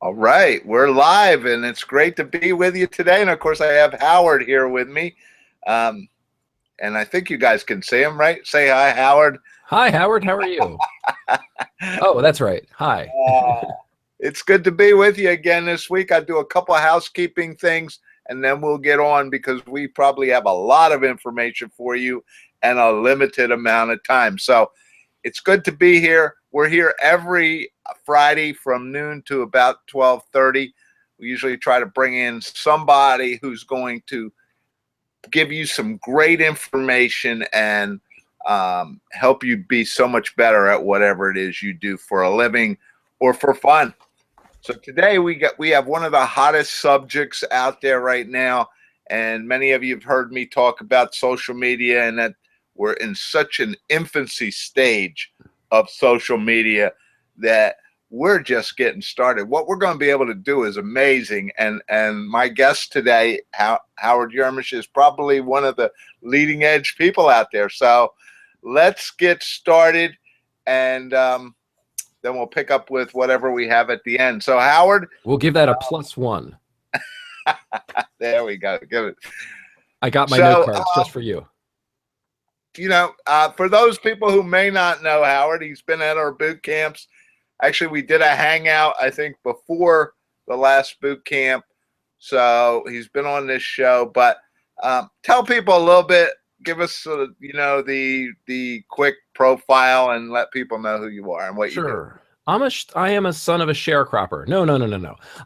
All right, we're live, and it's great to be with you today. And of course, I have Howard here with me, um, and I think you guys can see him, right? Say hi, Howard. Hi, Howard. How are you? Oh, that's right. Hi. It's good to be with you again this week. I do a couple of housekeeping things, and then we'll get on because we probably have a lot of information for you and a limited amount of time. So it's good to be here. We're here every Friday from noon to about 12:30. We usually try to bring in somebody who's going to give you some great information and help you be so much better at whatever it is you do for a living or for fun. So today we have one of the hottest subjects out there right now, and many of you have heard me talk about social media and that we're in such an infancy stage of social media that we're just getting started. What we're going to be able to do is amazing. And my guest today, Howard Yermish, is probably one of the leading edge people out there. So let's get started, and then we'll pick up with whatever we have at the end. So Howard, We'll give that a +1. there we go. Give it. I got my note cards just for you. For those people who may not know Howard, he's been at our boot camps. Actually, we did a hangout, I think, before the last boot camp. So he's been on this show. But tell people a little bit, give us, the quick profile and let people know who you are and what you do. Sure. I am a son of a sharecropper. No.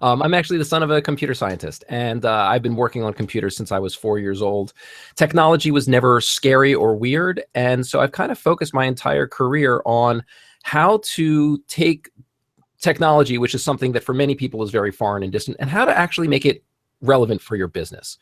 I'm actually the son of a computer scientist, and I've been working on computers since I was 4 years old. Technology was never scary or weird, and so I've kind of focused my entire career on how to take technology, which is something that for many people is very foreign and distant, and how to actually make it relevant for your business.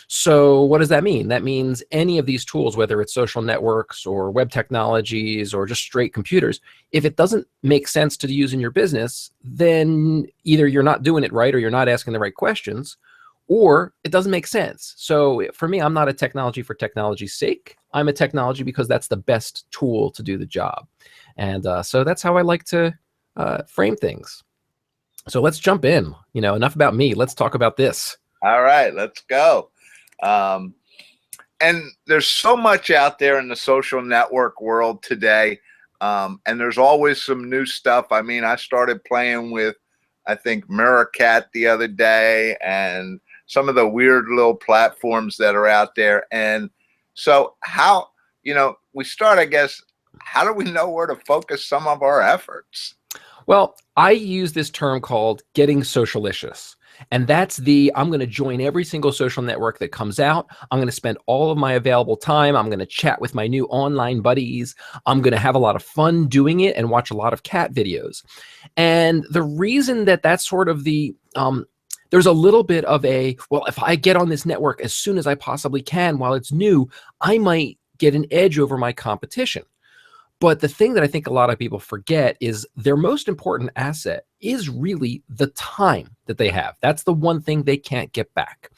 So what does that mean? That means any of these tools, whether it's social networks or web technologies or just straight computers, if it doesn't make sense to use in your business, then either you're not doing it right or you're not asking the right questions, or it doesn't make sense. So for me, I'm not a technology for technology's sake. I'm a technology because that's the best tool to do the job. And so that's how I like to frame things. So let's jump in. Enough about me. Let's talk about this. All right, let's go. And there's so much out there in the social network world today. And there's always some new stuff. I mean, I started playing with, I think, Mirrorcat the other day and some of the weird little platforms that are out there. And so how, we start, I guess, how do we know where to focus some of our efforts? Well, I use this term called getting socialicious. And that's I'm going to join every single social network that comes out. I'm going to spend all of my available time. I'm going to chat with my new online buddies. I'm going to have a lot of fun doing it and watch a lot of cat videos. And the reason that that's sort of there's a little bit of well, if I get on this network as soon as I possibly can while it's new, I might get an edge over my competition. But the thing that I think a lot of people forget is their most important asset is really the time that they have. That's the one thing they can't get back.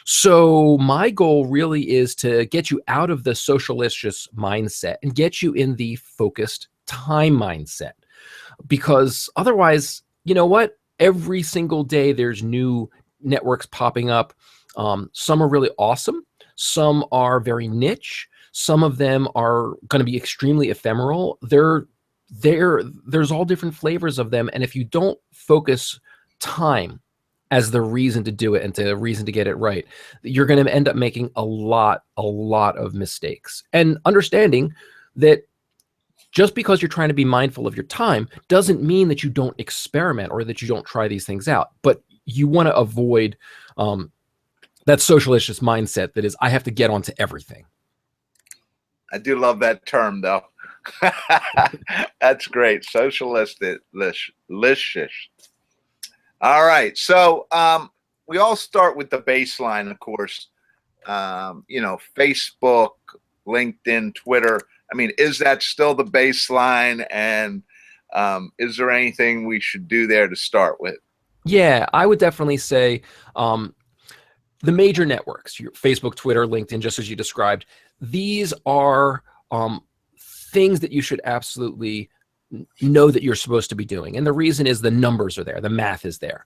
So my goal really is to get you out of the socialicious mindset and get you in the focused time mindset. Because otherwise, you know what? Every single day there's new networks popping up. Some are really awesome. Some are very niche. Some of them are going to be extremely ephemeral. There's all different flavors of them. And if you don't focus time as the reason to do it and the reason to get it right, you're going to end up making a lot of mistakes. And understanding that just because you're trying to be mindful of your time doesn't mean that you don't experiment or that you don't try these things out. But you want to avoid that socialicious mindset that is, I have to get onto everything. I do love that term, though. That's great. Socialistic. All right. So we all start with the baseline, of course. Facebook, LinkedIn, Twitter. I mean, is that still the baseline? And is there anything we should do there to start with? Yeah, I would definitely say the major networks, your Facebook, Twitter, LinkedIn, just as you described, these are things that you should absolutely know that you're supposed to be doing. And the reason is the numbers are there, the math is there.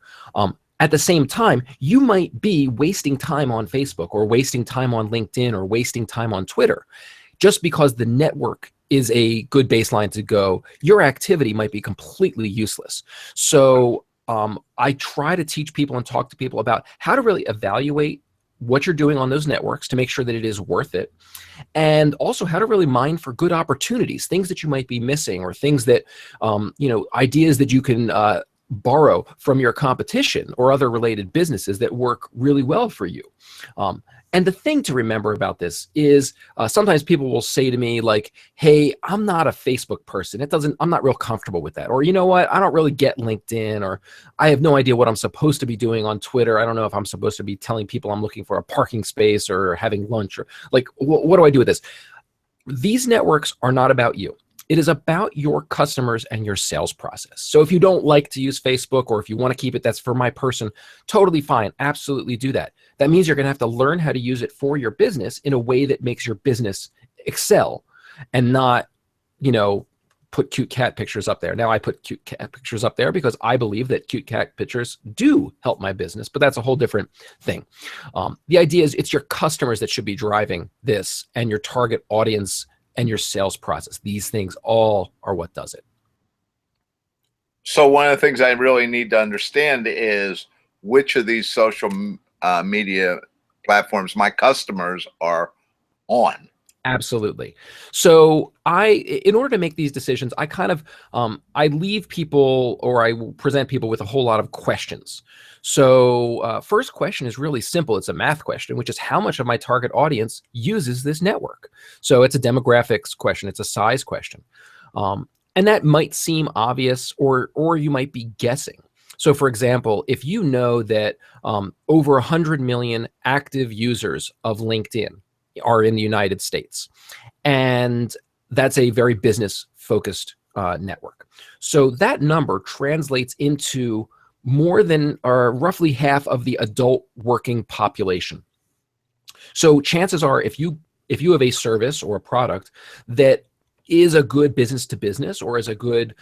At the same time, you might be wasting time on Facebook or wasting time on LinkedIn or wasting time on Twitter. Just because the network is a good baseline to go, your activity might be completely useless. So I try to teach people and talk to people about how to really evaluate what you're doing on those networks to make sure that it is worth it, and also how to really mine for good opportunities, things that you might be missing, or things that, ideas that you can borrow from your competition or other related businesses that work really well for you. And the thing to remember about this is sometimes people will say to me like, hey, I'm not a Facebook person. I'm not real comfortable with that. Or, you know what, I don't really get LinkedIn, or I have no idea what I'm supposed to be doing on Twitter. I don't know if I'm supposed to be telling people I'm looking for a parking space or having lunch, or like, what do I do with this? These networks are not about you. It is about your customers and your sales process. So if you don't like to use Facebook, or if you want to keep it, that's for my person, totally fine. Absolutely do that. That means you're going to have to learn how to use it for your business in a way that makes your business excel, and not, put cute cat pictures up there. Now, I put cute cat pictures up there because I believe that cute cat pictures do help my business, but that's a whole different thing. The idea is it's your customers that should be driving this, and your target audience and your sales process. These things all are what does it. So one of the things I really need to understand is which of these social media platforms my customers are on. Absolutely. So in order to make these decisions, I kind of, I leave people, or I present people with a whole lot of questions. So first question is really simple. It's a math question, which is how much of my target audience uses this network? So it's a demographics question. It's a size question. And that might seem obvious, or you might be guessing. So for example, if you know that over 100 million active users of LinkedIn are in the United States, and that's a very business-focused network. So that number translates into more than, or roughly half of the adult working population. So chances are, if you have a service or a product that is a good business to business, or is a good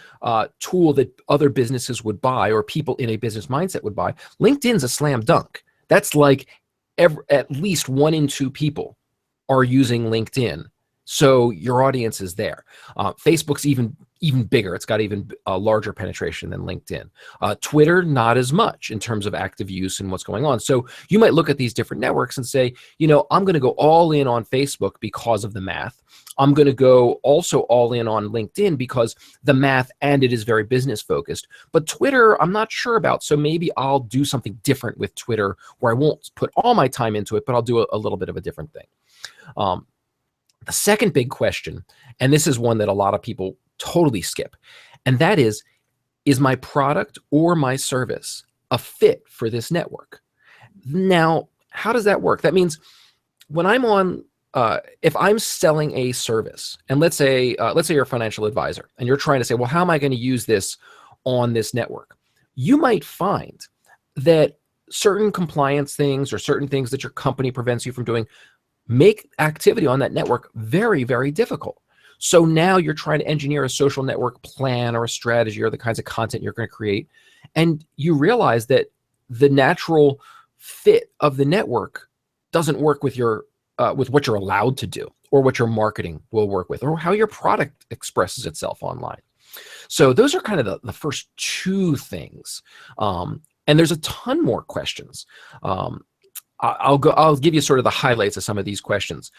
tool that other businesses would buy, or people in a business mindset would buy, LinkedIn's a slam dunk. That's like at least 1 in 2 people are using LinkedIn. So your audience is there. Facebook's even bigger. It's got even a larger penetration than LinkedIn. Twitter, not as much in terms of active use and what's going on. So you might look at these different networks and say, I'm going to go all in on Facebook because of the math. I'm going to go also all in on LinkedIn because the math, and it is very business focused. But Twitter, I'm not sure about. So maybe I'll do something different with Twitter, where I won't put all my time into it, but I'll do a little bit of a different thing. The second big question, and this is one that a lot of people totally skip, and that is my product or my service a fit for this network? Now, how does that work? That means when I'm on, if I'm selling a service, and let's say you're a financial advisor, and you're trying to say, well, how am I going to use this on this network? You might find that certain compliance things, or certain things that your company prevents you from doing, make activity on that network very, very difficult. So now you're trying to engineer a social network plan, or a strategy, or the kinds of content you're going to create. And you realize that the natural fit of the network doesn't work with with what you're allowed to do, or what your marketing will work with, or how your product expresses itself online. So those are kind of the first 2 things. And there's a ton more questions. I'll give you sort of the highlights of some of these questions.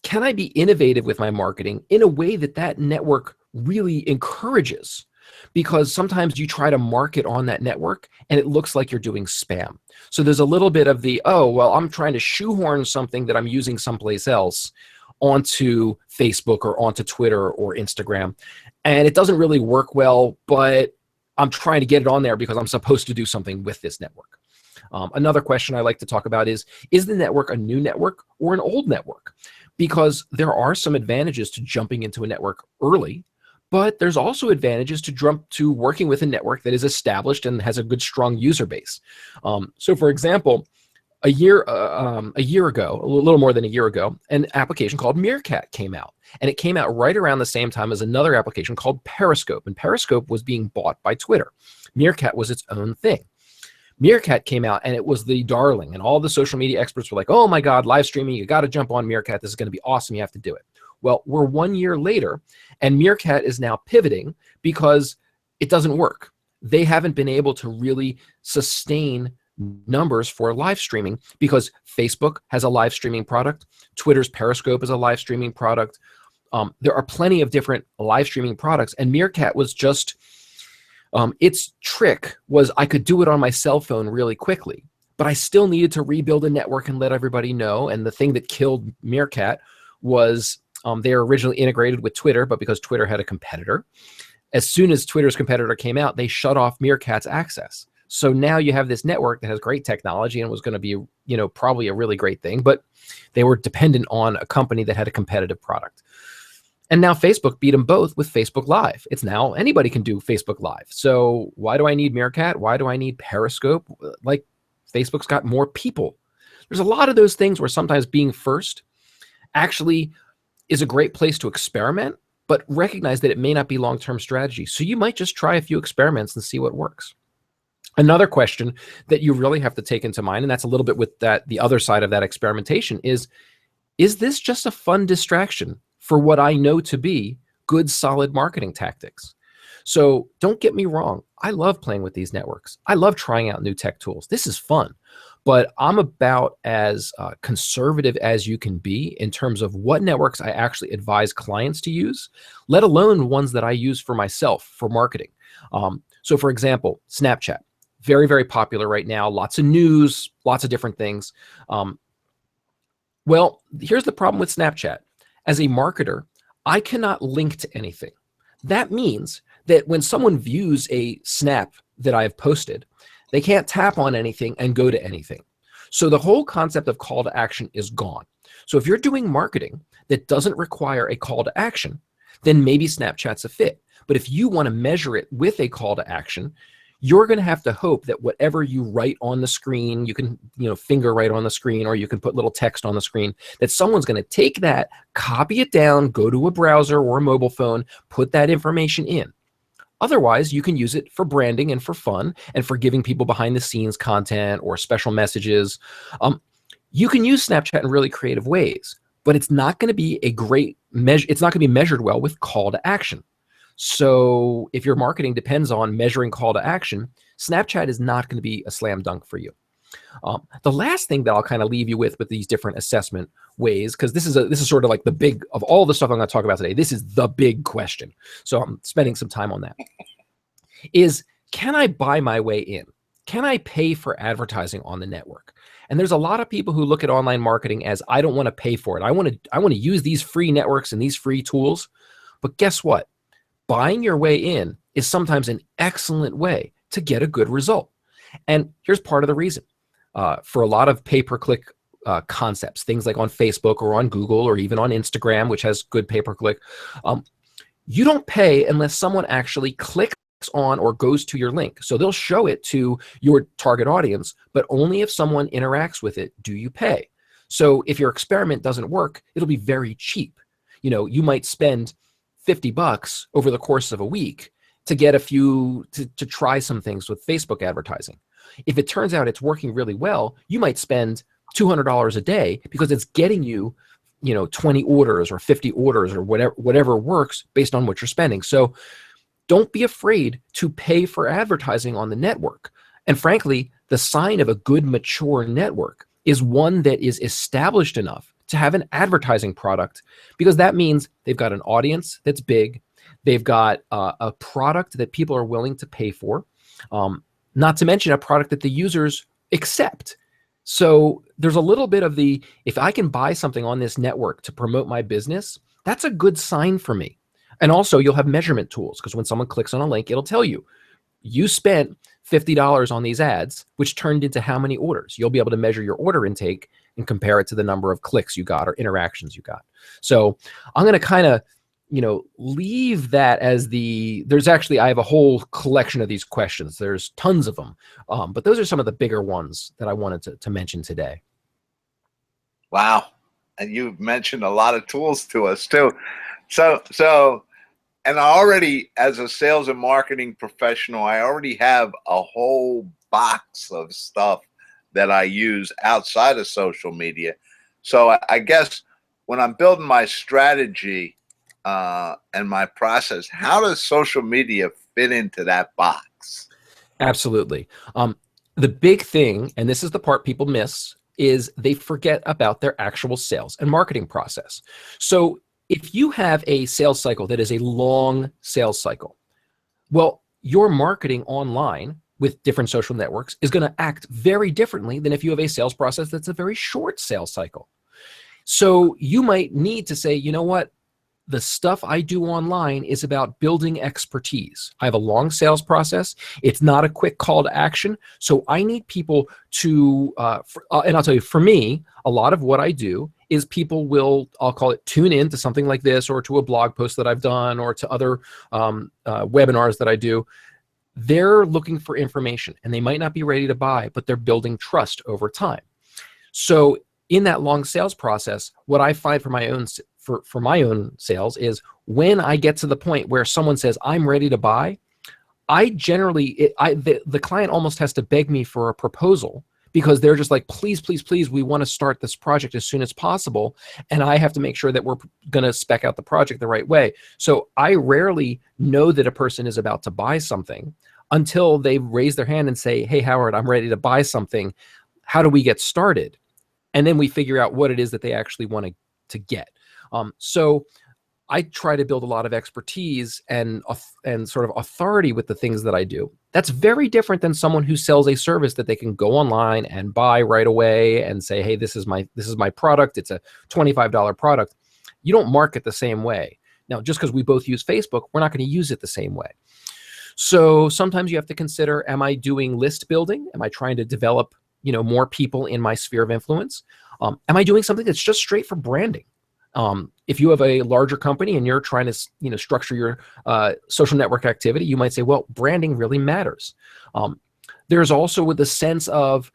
Can I be innovative with my marketing in a way that network really encourages? Because sometimes you try to market on that network and it looks like you're doing spam. So there's a little bit of the, oh, well, I'm trying to shoehorn something that I'm using someplace else onto Facebook, or onto Twitter, or Instagram. And it doesn't really work well, but I'm trying to get it on there because I'm supposed to do something with this network. Another question I like to talk about is the network a new network or an old network? Because there are some advantages to jumping into a network early, but there's also advantages to jump to working with a network that is established and has a good, strong user base. So for example, a year ago, a little more than a year ago, an application called Meerkat came out. And it came out right around the same time as another application called Periscope. And Periscope was being bought by Twitter. Meerkat was its own thing. Meerkat came out and it was the darling. And all the social media experts were like, oh my God, live streaming, you got to jump on Meerkat. This is going to be awesome. You have to do it. Well, we're 1 year later and Meerkat is now pivoting because it doesn't work. They haven't been able to really sustain numbers for live streaming because Facebook has a live streaming product. Twitter's Periscope is a live streaming product. There are plenty of different live streaming products, and Meerkat was just, its trick was I could do it on my cell phone really quickly, but I still needed to rebuild a network and let everybody know. And the thing that killed Meerkat was they were originally integrated with Twitter, but because Twitter had a competitor, as soon as Twitter's competitor came out, they shut off Meerkat's access. So now you have this network that has great technology and was going to be, probably a really great thing, but they were dependent on a company that had a competitive product. And now Facebook beat them both with Facebook Live. It's now anybody can do Facebook Live. So why do I need Meerkat? Why do I need Periscope? Like, Facebook's got more people. There's a lot of those things where sometimes being first actually is a great place to experiment, but recognize that it may not be long-term strategy. So you might just try a few experiments and see what works. Another question that you really have to take into mind, and that's a little bit with that, the other side of that experimentation is this just a fun distraction for what I know to be good, solid marketing tactics? So don't get me wrong. I love playing with these networks. I love trying out new tech tools. This is fun, but I'm about as conservative as you can be in terms of what networks I actually advise clients to use, let alone ones that I use for myself for marketing. So for example, Snapchat. Very, very popular right now. Lots of news, lots of different things. Well, here's the problem with Snapchat. As a marketer, I cannot link to anything. That means that when someone views a snap that I've posted, they can't tap on anything and go to anything. So the whole concept of call to action is gone. So if you're doing marketing that doesn't require a call to action, then maybe Snapchat's a fit. But if you want to measure it with a call to action, you're going to have to hope that whatever you write on the screen, you can, finger write on the screen, or you can put little text on the screen, that someone's going to take that, copy it down, go to a browser or a mobile phone, put that information in. Otherwise, you can use it for branding and for fun and for giving people behind the scenes content or special messages. You can use Snapchat in really creative ways, but it's not going to be a great measure. It's not going to be measured well with call to action. So if your marketing depends on measuring call to action, Snapchat is not going to be a slam dunk for you. The last thing that I'll kind of leave you with these different assessment ways, because this is sort of like the big, of all the stuff I'm going to talk about today, this is the big question. So I'm spending some time on that. Is, can I buy my way in? Can I pay for advertising on the network? And there's a lot of people who look at online marketing as, I don't want to pay for it. I want to use these free networks and these free tools. But guess what? Buying your way in is sometimes an excellent way to get a good result. And here's part of the reason. For a lot of pay-per-click concepts, things like on Facebook or on Google or even on Instagram, which has good pay-per-click, you don't pay unless someone actually clicks on or goes to your link. So they'll show it to your target audience, but only if someone interacts with it do you pay. So if your experiment doesn't work, it'll be very cheap. You might spend $50 over the course of a week to get a few, to try some things with Facebook advertising. If it turns out it's working really well, you might spend $200 a day because it's getting you, 20 orders or 50 orders or whatever works based on what you're spending. So don't be afraid to pay for advertising on the network. And frankly, the sign of a good, mature network is one that is established enough to have an advertising product, because that means they've got an audience that's big. They've got a product that people are willing to pay for, not to mention a product that the users accept. So there's a little bit of the, if I can buy something on this network to promote my business, that's a good sign for me. And also you'll have measurement tools, because when someone clicks on a link, it'll tell you, you spent $50 on these ads, which turned into how many orders. You'll be able to measure your order intake and compare it to the number of clicks you got or interactions you got. So I'm going to kind of leave that as there's actually, I have a whole collection of these questions. There's tons of them. But those are some of the bigger ones that I wanted to mention today. Wow. And you've mentioned a lot of tools to us too. So, and I already, as a sales and marketing professional, I already have a whole box of stuff that I use outside of social media. So I guess when I'm building my strategy and my process, how does social media fit into that box? Absolutely. The big thing, and this is the part people miss, is they forget about their actual sales and marketing process. So if you have a sales cycle that is a long sales cycle, well, your marketing online with different social networks is going to act very differently than if you have a sales process that's a very short sales cycle. So you might need to say, you know what? The stuff I do online is about building expertise. I have a long sales process. It's not a quick call to action. So I need people to, and I'll tell you, for me, a lot of what I do is people will, I'll call it, tune in to something like this, or to a blog post that I've done, or to other webinars that I do. They're looking for information, and they might not be ready to buy, but they're building trust over time. So in that long sales process, what I find for my own sales is when I get to the point where someone says, I'm ready to buy, I generally, the client almost has to beg me for a proposal, because they're just like, please, please, please, we want to start this project as soon as possible. And I have to make sure that we're going to spec out the project the right way. So I rarely know that a person is about to buy something until they raise their hand and say, hey, Howard, I'm ready to buy something. How do we get started? And then we figure out what it is that they actually want to get. So I try to build a lot of expertise and sort of authority with the things that I do. That's very different than someone who sells a service that they can go online and buy right away and say, hey, this is my product. It's a $25 product. You don't market the same way. Now, just because we both use Facebook, we're not going to use it the same way. So sometimes you have to consider, am I doing list building? Am I trying to develop more people in my sphere of influence? Am I doing something that's just straight for branding? If you have a larger company and you're trying to structure your social network activity, you might say, well, branding really matters. There's also with the sense of,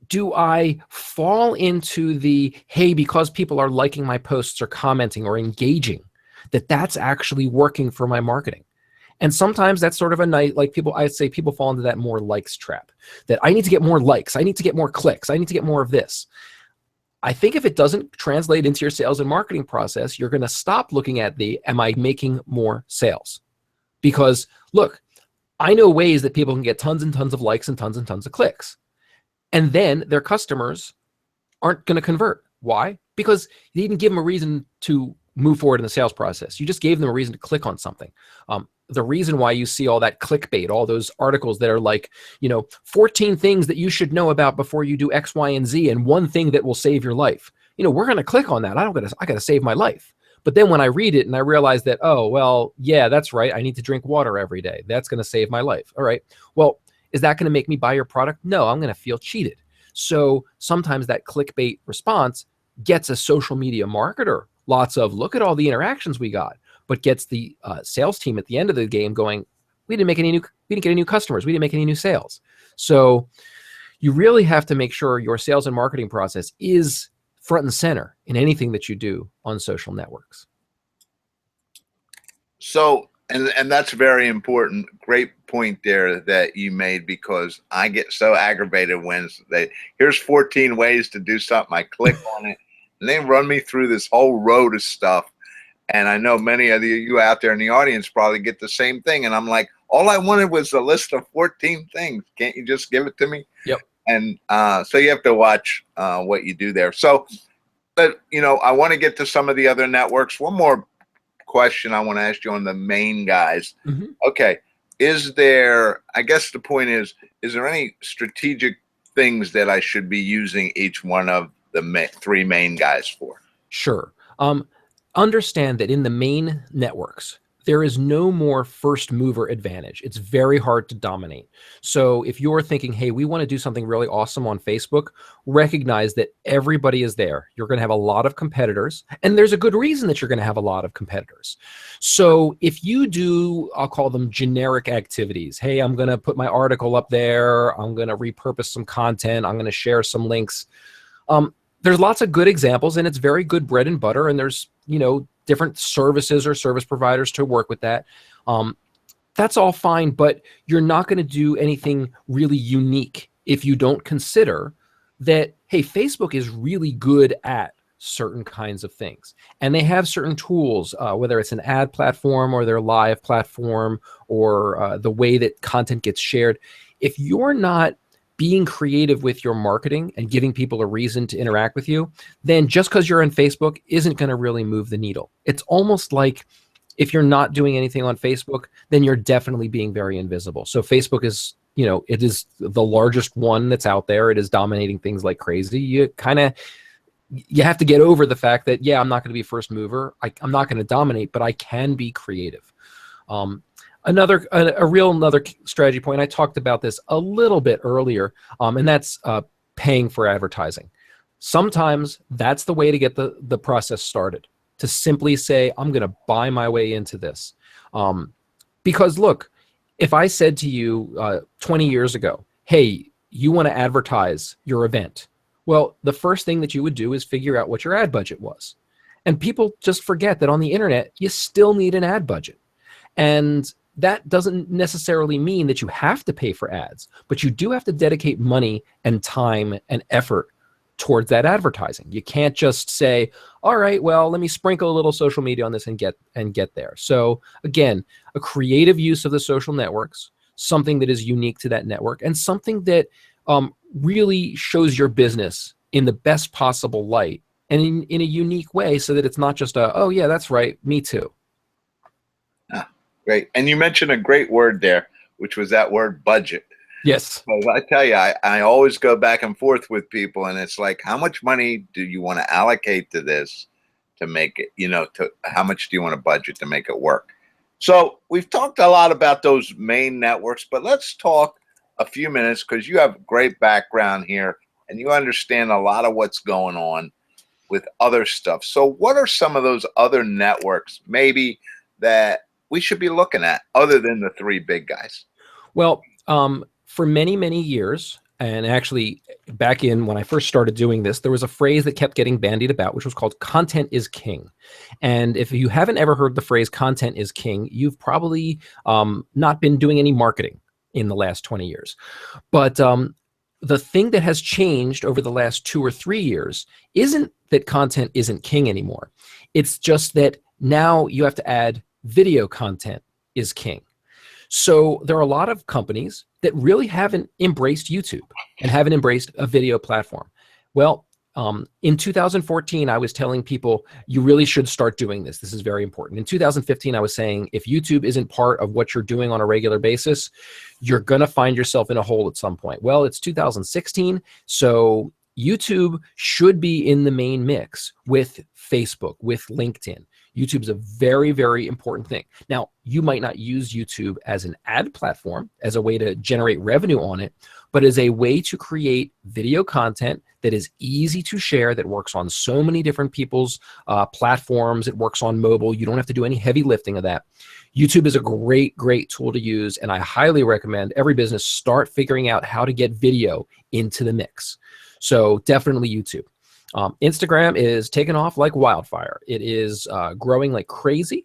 do I fall into the, hey, because people are liking my posts or commenting or engaging, that's actually working for my marketing? And sometimes that's sort of a night, like I'd say people fall into that more likes trap, that I need to get more likes, I need to get more clicks, I need to get more of this. I think if it doesn't translate into your sales and marketing process, you're going to stop looking at am I making more sales? Because look, I know ways that people can get tons and tons of likes and tons of clicks. And then their customers aren't going to convert. Why? Because you didn't give them a reason to move forward in the sales process. You just gave them a reason to click on something. The reason why you see all that clickbait, all those articles that are like, 14 things that you should know about before you do X, Y, and Z, and one thing that will save your life. We're going to click on that. I got to save my life. But then when I read it and I realize that, oh, well, yeah, that's right. I need to drink water every day. That's going to save my life. All right. Well, is that going to make me buy your product? No, I'm going to feel cheated. So sometimes that clickbait response gets a social media marketer lots of, look at all the interactions we got, but gets the sales team at the end of the game going, we didn't get any new customers. We didn't make any new sales. So you really have to make sure your sales and marketing process is front and center in anything that you do on social networks. So, and that's very important. Great point there that you made, because I get so aggravated when here's 14 ways to do something. I click on it and they run me through this whole road of stuff. And I know many of you out there in the audience probably get the same thing. And I'm like, all I wanted was a list of 14 things. Can't you just give it to me? Yep. And so you have to watch what you do there. So, but I want to get to some of the other networks. One more question I want to ask you on the main guys. Mm-hmm. Okay. I guess the point is there any strategic things that I should be using each one of the three main guys for? Sure. Understand that in the main networks, there is no more first mover advantage. It's very hard to dominate. So if you're thinking, hey, we want to do something really awesome on Facebook, recognize that everybody is there. You're going to have a lot of competitors, and there's a good reason that you're going to have a lot of competitors. So if you do, I'll call them generic activities. Hey, I'm going to put my article up there. I'm going to repurpose some content. I'm going to share some links. There's lots of good examples, and it's very good bread and butter, and there's, different services or service providers to work with that. That's all fine, but you're not going to do anything really unique if you don't consider that, hey, Facebook is really good at certain kinds of things. And they have certain tools, whether it's an ad platform or their live platform or the way that content gets shared. If you're not being creative with your marketing and giving people a reason to interact with you, then just because you're on Facebook isn't going to really move the needle. It's almost like if you're not doing anything on Facebook, then you're definitely being very invisible. So Facebook is, it is the largest one that's out there. It is dominating things like crazy. You have to get over the fact that, yeah, I'm not going to be first mover. I'm not going to dominate, but I can be creative. Another strategy point, I talked about this a little bit earlier, and that's paying for advertising. Sometimes that's the way to get the process started, to simply say, I'm going to buy my way into this. Because look, if I said to you 20 years ago, hey, you want to advertise your event, well, the first thing that you would do is figure out what your ad budget was. And people just forget that on the internet, you still need an ad budget. And that doesn't necessarily mean that you have to pay for ads, but you do have to dedicate money and time and effort towards that advertising. You can't just say, all right, well, let me sprinkle a little social media on this and get there. So again, a creative use of the social networks, something that is unique to that network, and something that really shows your business in the best possible light and in a unique way, so that it's not just oh yeah, that's right, me too. Great. And you mentioned a great word there, which was that word budget. Yes. Well, I tell you, I always go back and forth with people, and it's like, how much money do you want to allocate to this to make it, to how much do you want to budget to make it work? So we've talked a lot about those main networks, but let's talk a few minutes, because you have great background here and you understand a lot of what's going on with other stuff. So what are some of those other networks maybe that we should be looking at other than the three big guys? Well, for many, many years, and actually back in when I first started doing this, there was a phrase that kept getting bandied about, which was called content is king. And if you haven't ever heard the phrase content is king, you've probably not been doing any marketing in the last 20 years. But the thing that has changed over the last 2 or 3 years isn't that content isn't king anymore. It's just that now you have to add video content is king. So there are a lot of companies that really haven't embraced YouTube and haven't embraced a video platform. Well, in 2014, I was telling people, you really should start doing this. This is very important. In 2015, I was saying, if YouTube isn't part of what you're doing on a regular basis, you're going to find yourself in a hole at some point. Well, it's 2016, so YouTube should be in the main mix with Facebook, with LinkedIn. YouTube's a very, very important thing. Now, you might not use YouTube as an ad platform, as a way to generate revenue on it, but as a way to create video content that is easy to share, that works on so many different people's platforms. It works on mobile. You don't have to do any heavy lifting of that. YouTube is a great, great tool to use, and I highly recommend every business start figuring out how to get video into the mix. So definitely YouTube. Instagram is taking off like wildfire. It is growing like crazy.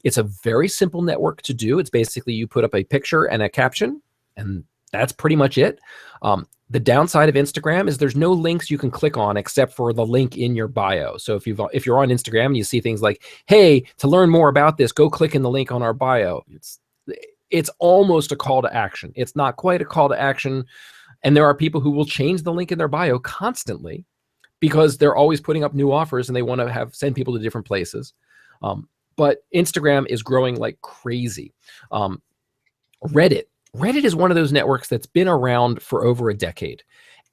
It's a very simple network to do. It's basically you put up a picture and a caption, and that's pretty much it. The downside of Instagram is there's no links you can click on except for the link in your bio. So if you're on Instagram and you see things like, hey, to learn more about this, go click in the link on our bio. It's almost a call to action. It's not quite a call to action. And there are people who will change the link in their bio constantly, because they're always putting up new offers and they want to send people to different places. But Instagram is growing like crazy. Reddit is one of those networks that's been around for over a decade.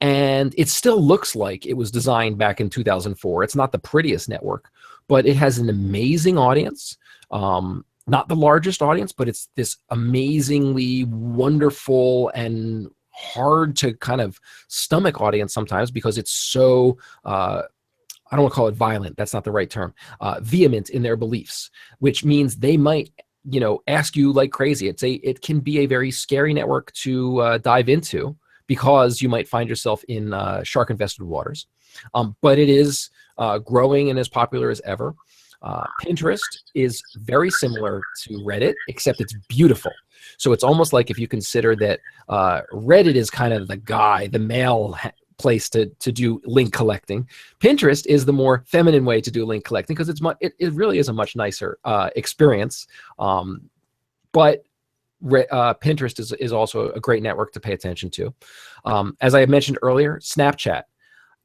And it still looks like it was designed back in 2004. It's not the prettiest network, but it has an amazing audience. not the largest audience, but it's this amazingly wonderful and hard to kind of stomach audience sometimes because it's so I don't want to call it violent. That's not the right term. Vehement in their beliefs, which means they might, ask you like crazy. It can be a very scary network to dive into because you might find yourself in shark-infested waters. But it is growing and as popular as ever. Pinterest is very similar to Reddit, except it's beautiful. So it's almost like if you consider that Reddit is kind of the male place to do link collecting. Pinterest is the more feminine way to do link collecting because it really is a much nicer experience. But Pinterest is also a great network to pay attention to. As I had mentioned earlier, Snapchat.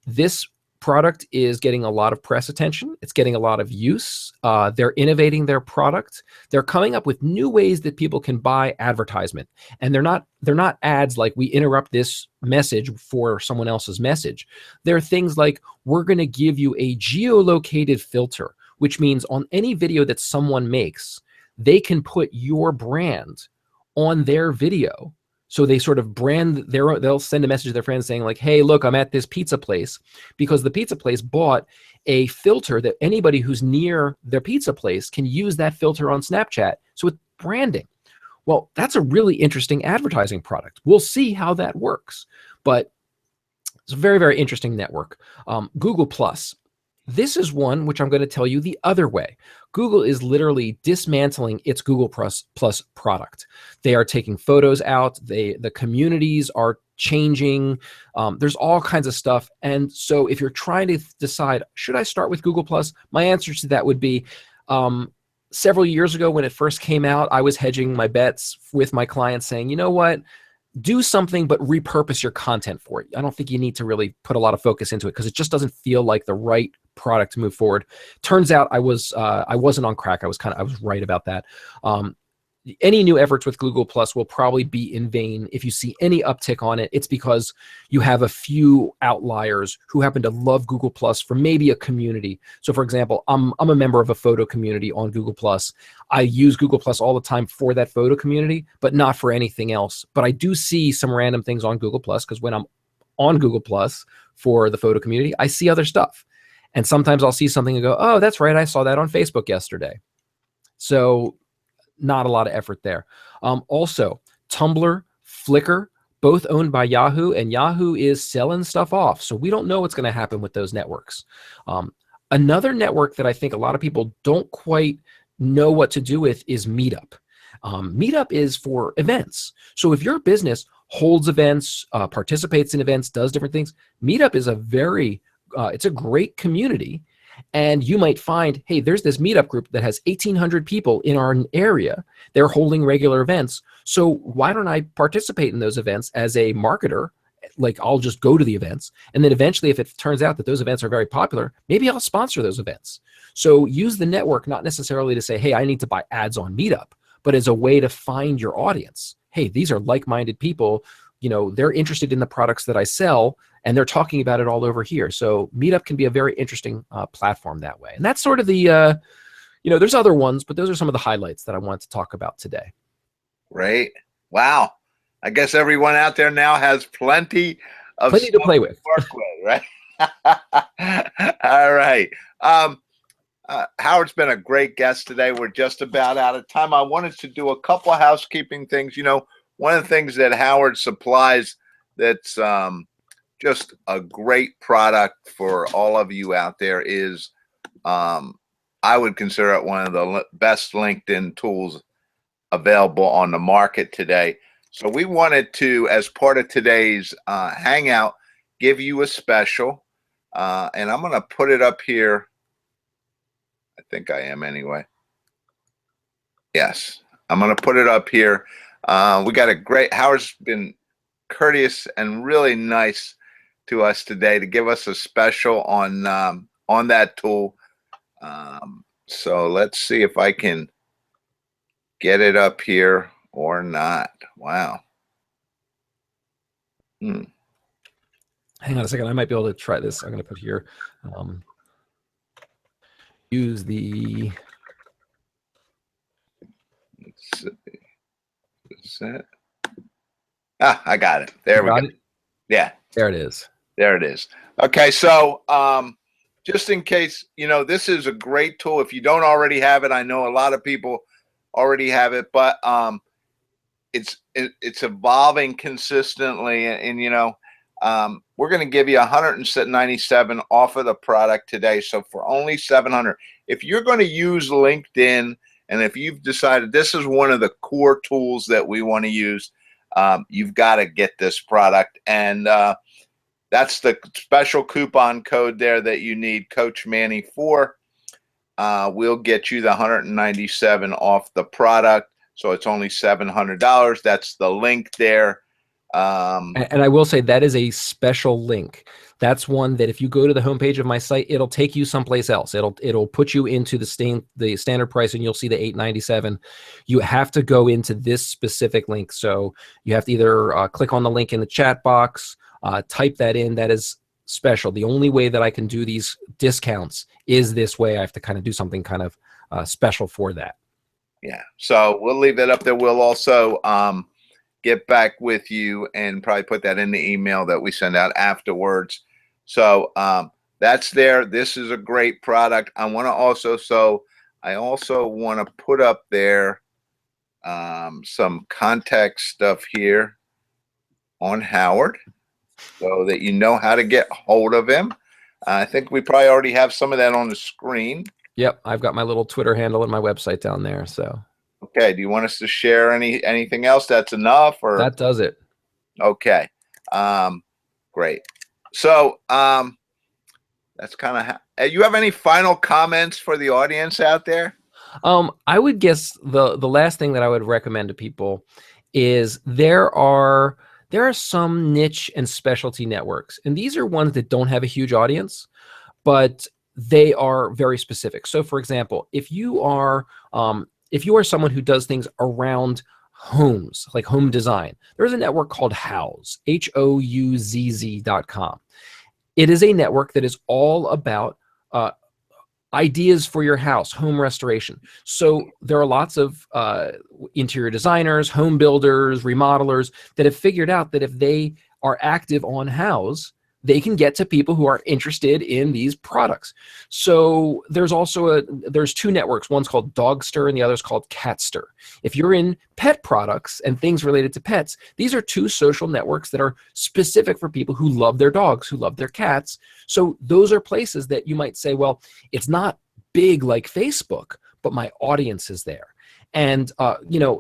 This product is getting a lot of press attention. It's getting a lot of use. They're innovating their product. They're coming up with new ways that people can buy advertisement. And they're not ads like we interrupt this message for someone else's message. They're things like we're going to give you a geolocated filter, which means on any video that someone makes, they can put your brand on their video. So they sort of they'll send a message to their friends saying like, hey, look, I'm at this pizza place, because the pizza place bought a filter that anybody who's near their pizza place can use that filter on Snapchat. So it's branding. Well, that's a really interesting advertising product. We'll see how that works. But it's a very, very interesting network. Google Plus. This is one which I'm going to tell you the other way. Google is literally dismantling its Google Plus product. They are taking photos out. The communities are changing. There's all kinds of stuff. And so if you're trying to decide, should I start with Google Plus? My answer to that would be, several years ago when it first came out, I was hedging my bets with my clients saying, you know what? Do something, but repurpose your content for it. I don't think you need to really put a lot of focus into it because it just doesn't feel like the right product to move forward. Turns out I wasn't on crack. I was right about that. Any new efforts with Google Plus will probably be in vain. If you see any uptick on it, it's because you have a few outliers who happen to love Google Plus for maybe a community. So for example, I'm a member of a photo community on Google Plus. I use Google Plus all the time for that photo community, but not for anything else. But I do see some random things on Google Plus because when I'm on Google Plus for the photo community, I see other stuff. And sometimes I'll see something and go, oh, that's right, I saw that on Facebook yesterday. So not a lot of effort there. Also, Tumblr, Flickr, both owned by Yahoo, and Yahoo is selling stuff off. So we don't know what's going to happen with those networks. Another network that I think a lot of people don't quite know what to do with is Meetup. Meetup is for events. So if your business holds events, participates in events, does different things, Meetup is it's a great community. And you might find, hey, there's this meetup group that has 1,800 people in our area. They're holding regular events. So why don't I participate in those events as a marketer? Like I'll just go to the events. And then eventually, if it turns out that those events are very popular, maybe I'll sponsor those events. So use the network, not necessarily to say, hey, I need to buy ads on Meetup, but as a way to find your audience. Hey, these are like-minded people. They're interested in the products that I sell, and they're talking about it all over here. So Meetup can be a very interesting platform that way. And that's sort of the, there's other ones, but those are some of the highlights that I wanted to talk about today. Right. Wow. I guess everyone out there now has plenty to play with. Work with, right? All right. Howard's been a great guest today. We're just about out of time. I wanted to do a couple of housekeeping things. One of the things that Howard supplies that's just a great product for all of you out there is I would consider it one of the best LinkedIn tools available on the market today. So we wanted to, as part of today's hangout, give you a special. And I'm going to put it up here. I think I am anyway. Yes, I'm going to put it up here. We got a great, Howard's been courteous and really nice to us today to give us a special on that tool. So let's see if I can get it up here or not. Wow. Hang on a second. I might be able to try this. I'm going to put here. Use the Is that? Ah, I got it. There we go. Yeah. There it is. There it is. Okay, so just in case, this is a great tool. If you don't already have it, I know a lot of people already have it, but it's evolving consistently, and we're going to give you 197 off of the product today. So for only 700, if you're going to use LinkedIn, and if you've decided this is one of the core tools that we want to use, you've got to get this product. And that's the special coupon code there that you need, Coach Manny 4. We'll get you the 197 off the product. So it's only $700. That's the link there. And I will say that is a special link. That's one that if you go to the homepage of my site, it'll take you someplace else. It'll put you into the standard price, and you'll see the $897. You have to go into this specific link. So you have to either click on the link in the chat box, type that in. That is special. The only way that I can do these discounts is this way. I have to kind of do something kind of special for that. Yeah. So we'll leave that up there. We'll also get back with you and probably put that in the email that we send out afterwards. So that's there. This is a great product. I also want to put up there some contact stuff here on Howard, so that you know how to get hold of him. I think we probably already have some of that on the screen. Yep, I've got my little Twitter handle and my website down there. So okay, do you want us to share anything else? That's enough, or that does it? Okay, great. So that's kind of. You have any final comments for the audience out there? I would guess the last thing that I would recommend to people is there are some niche and specialty networks, and these are ones that don't have a huge audience, but they are very specific. So, for example, if you are someone who does things around homes, like home design, there's a network called Houzz, HOUZZ.com. It is a network that is all about ideas for your house, home restoration. So there are lots of interior designers, home builders, remodelers that have figured out that if they are active on Houzz, they can get to people who are interested in these products. So there's also there's two networks. One's called Dogster and the other's called Catster. If you're in pet products and things related to pets, these are two social networks that are specific for people who love their dogs, who love their cats. So those are places that you might say, well, it's not big like Facebook, but my audience is there. And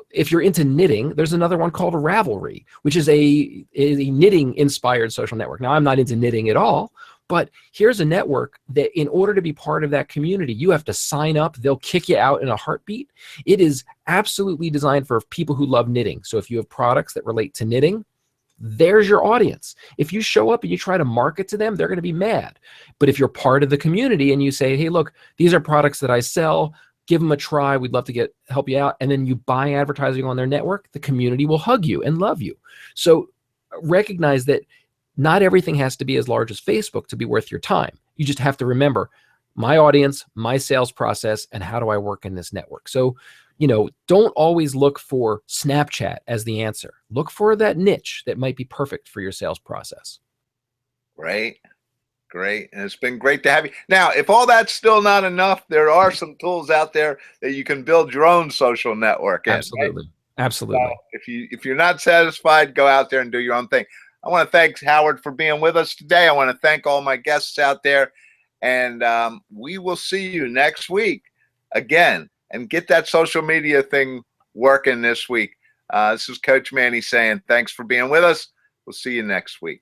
if you're into knitting, there's another one called Ravelry, which is a knitting-inspired social network. Now, I'm not into knitting at all, but here's a network that in order to be part of that community, you have to sign up. They'll kick you out in a heartbeat. It is absolutely designed for people who love knitting. So if you have products that relate to knitting, there's your audience. If you show up and you try to market to them, they're going to be mad. But if you're part of the community and you say, hey, look, these are products that I sell, give them a try. We'd love to help you out. And then you buy advertising on their network, the community will hug you and love you. So recognize that not everything has to be as large as Facebook to be worth your time. You just have to remember my audience, my sales process, and how do I work in this network? So, don't always look for Snapchat as the answer. Look for that niche that might be perfect for your sales process. Great. And it's been great to have you. Now, if all that's still not enough, there are some tools out there that you can build your own social network in. Absolutely. Right? Absolutely. So if you're not satisfied, go out there and do your own thing. I want to thank Howard for being with us today. I want to thank all my guests out there. And we will see you next week again, and get that social media thing working this week. This is Coach Manny saying thanks for being with us. We'll see you next week.